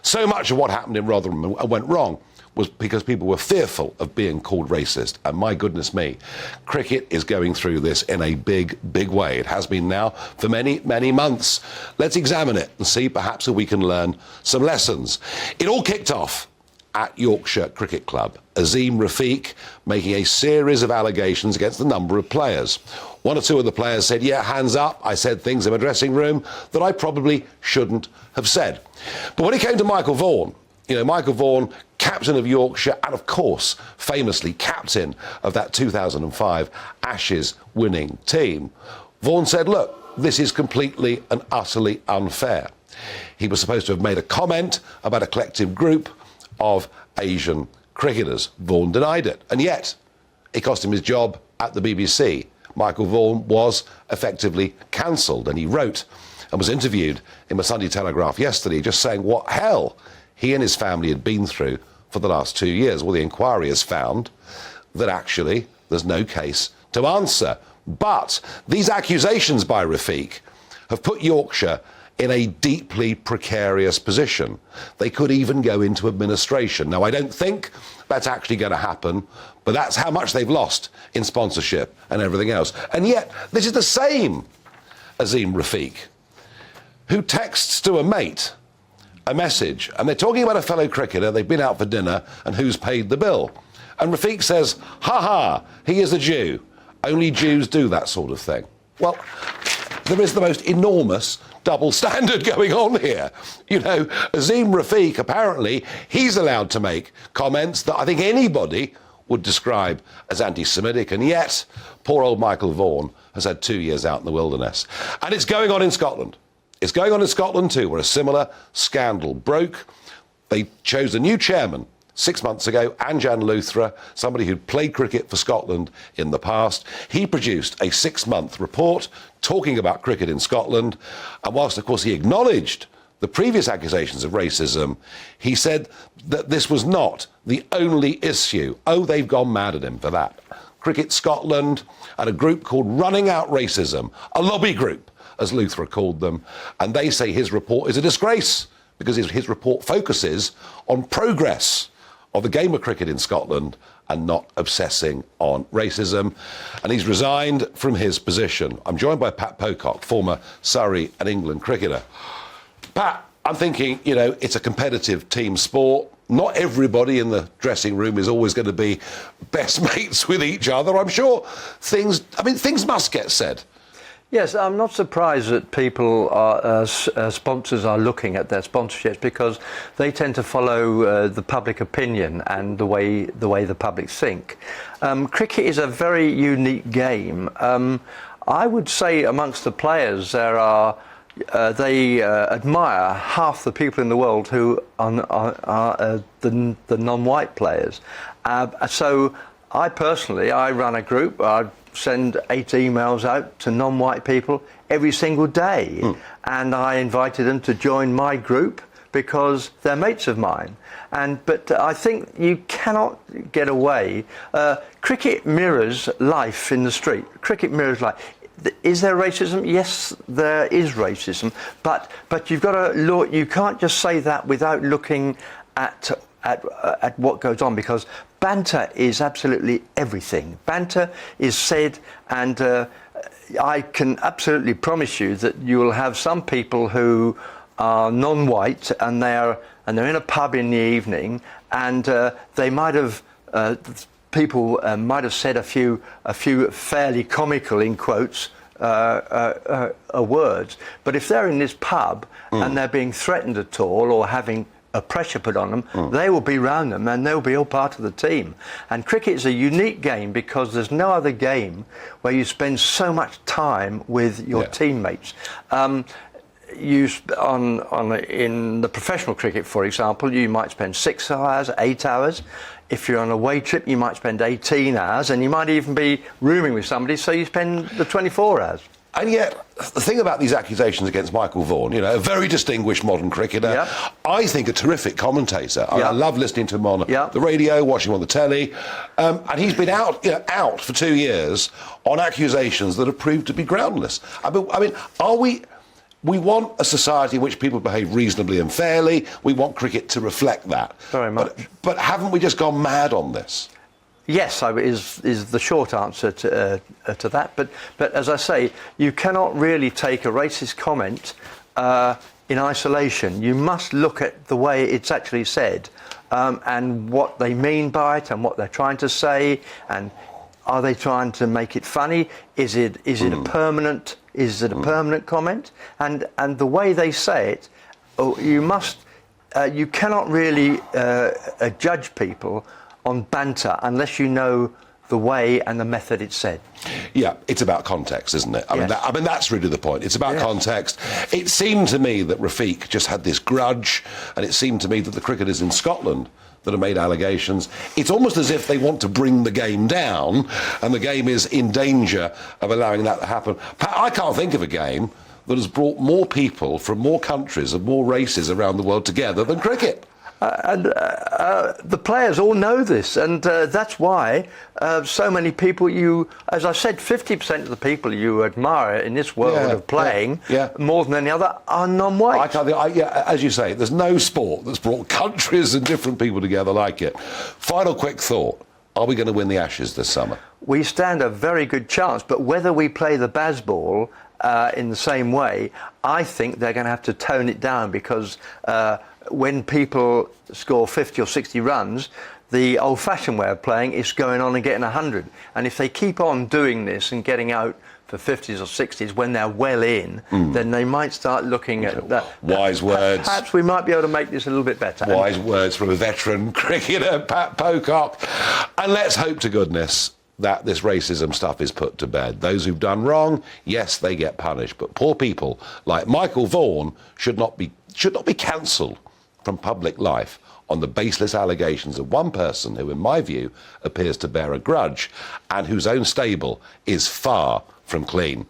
So much of what happened in Rotherham and went wrong was because people were fearful of being called racist. And my goodness me, cricket is going through this in a big, big way. It has been now for many, many months. Let's examine it and see perhaps if we can learn some lessons. It all kicked off at Yorkshire Cricket Club. Azim Rafiq making a series of allegations against a number of players. One or two of the players said, yeah, hands up, I said things in my dressing room that I probably shouldn't have said. But when it came to Michael Vaughan, Michael Vaughan, captain of Yorkshire, and of course, famously captain of that 2005 Ashes winning team, Vaughan said, look, this is completely and utterly unfair. He was supposed to have made a comment about a collective group of Asian cricketers. Vaughan denied it, and yet it cost him his job at the BBC. Michael Vaughan was effectively cancelled, and he wrote and was interviewed in the Sunday Telegraph yesterday just saying what hell he and his family had been through for the last 2 years. Well, the inquiry has found that actually there's no case to answer. But these accusations by Rafiq have put Yorkshire in a deeply precarious position. They could even go into administration. Now, I don't think that's actually going to happen, but that's how much they've lost in sponsorship and everything else. And yet, this is the same Azim Rafiq who texts to a mate a message, and they're talking about a fellow cricketer, they've been out for dinner, and who's paid the bill. And Rafiq says, ha, he is a Jew. Only Jews do that sort of thing. Well, there is the most enormous double standard going on here. Azim Rafiq, apparently, he's allowed to make comments that I think anybody would describe as anti-Semitic, and yet poor old Michael Vaughan has had 2 years out in the wilderness. And it's going on in Scotland. It's going on in Scotland too, where a similar scandal broke. They chose a new chairman 6 months ago, Anjan Luthra, somebody who'd played cricket for Scotland in the past. He produced a 6-month report talking about cricket in Scotland. And whilst, of course, he acknowledged the previous accusations of racism, he said that this was not the only issue. Oh, they've gone mad at him for that. Cricket Scotland and a group called Running Out Racism, a lobby group, as Luthra called them, and they say his report is a disgrace because his report focuses on progress of the game of cricket in Scotland and not obsessing on racism. And he's resigned from his position. I'm joined by Pat Pocock, former Surrey and England cricketer. Pat, I'm thinking, it's a competitive team sport. Not everybody in the dressing room is always going to be best mates with each other. I'm sure things must get said. Yes, I'm not surprised that people sponsors are looking at their sponsorships because they tend to follow the public opinion and the way the public think. Cricket is a very unique game. I would say amongst the players there are they admire half the people in the world who are the non-white players. So I personally run a group. I send 8 emails out to non-white people every single day. And I invited them to join my group because they're mates of mine. But I think you cannot get away. Cricket mirrors life in the street. Cricket mirrors life. Is there racism? Yes, there is racism. But you've got to look. You can't just say that without looking at what goes on, because banter is absolutely everything. Banter is said, and I can absolutely promise you that you will have some people who are non-white and they're in a pub in the evening, and they might have people might have said a few fairly comical, in quotes, words. But if they're in this pub and they're being threatened at all or having a pressure put on them, they will be round them and they'll be all part of the team. And cricket is a unique game because there's no other game where you spend so much time with your teammates. In the professional cricket, for example, you might spend 6 hours, 8 hours. If you're on a away trip, you might spend 18 hours, and you might even be rooming with somebody, so you spend the 24 hours. And yet, the thing about these accusations against Michael Vaughan, a very distinguished modern cricketer, I think a terrific commentator. I love listening to him on the radio, watching him on the telly, and he's been out for 2 years on accusations that have proved to be groundless. I mean, are we? we want a society in which people behave reasonably and fairly. We want cricket to reflect that. Very much. But haven't we just gone mad on this? Yes, is the short answer to that. But as I say, you cannot really take a racist comment in isolation. You must look at the way it's actually said and what they mean by it and what they're trying to say, and are they trying to make it funny? Is it a permanent? Is it a permanent comment? And the way they say it, you cannot really judge people on banter unless you know the way and the method it's said. Yeah, it's about context, isn't it? I mean, that's really the point. It's about context. It seemed to me that Rafiq just had this grudge, and it seemed to me that the cricketers in Scotland that have made allegations, it's almost as if they want to bring the game down, and the game is in danger of allowing that to happen. I can't think of a game that has brought more people from more countries and more races around the world together than cricket. The players all know this, and that's why so many people as I said, 50% of the people you admire in this world of playing, more than any other, are non-white. I can't think, as you say, there's no sport that's brought countries and different people together like it. Final quick thought. Are we going to win the Ashes this summer? We stand a very good chance, but whether we play the Bazball in the same way, I think they're going to have to tone it down, because when people score 50 or 60 runs, the old-fashioned way of playing is going on and getting 100. And if they keep on doing this and getting out for 50s or 60s when they're well in, then they might start looking at that. Wise words. Perhaps we might be able to make this a little bit better. Wise words from a veteran cricketer, Pat Pocock. And let's hope to goodness that this racism stuff is put to bed. Those who've done wrong, yes, they get punished. But poor people like Michael Vaughan should not be cancelled from public life on the baseless allegations of one person who, in my view, appears to bear a grudge and whose own stable is far from clean.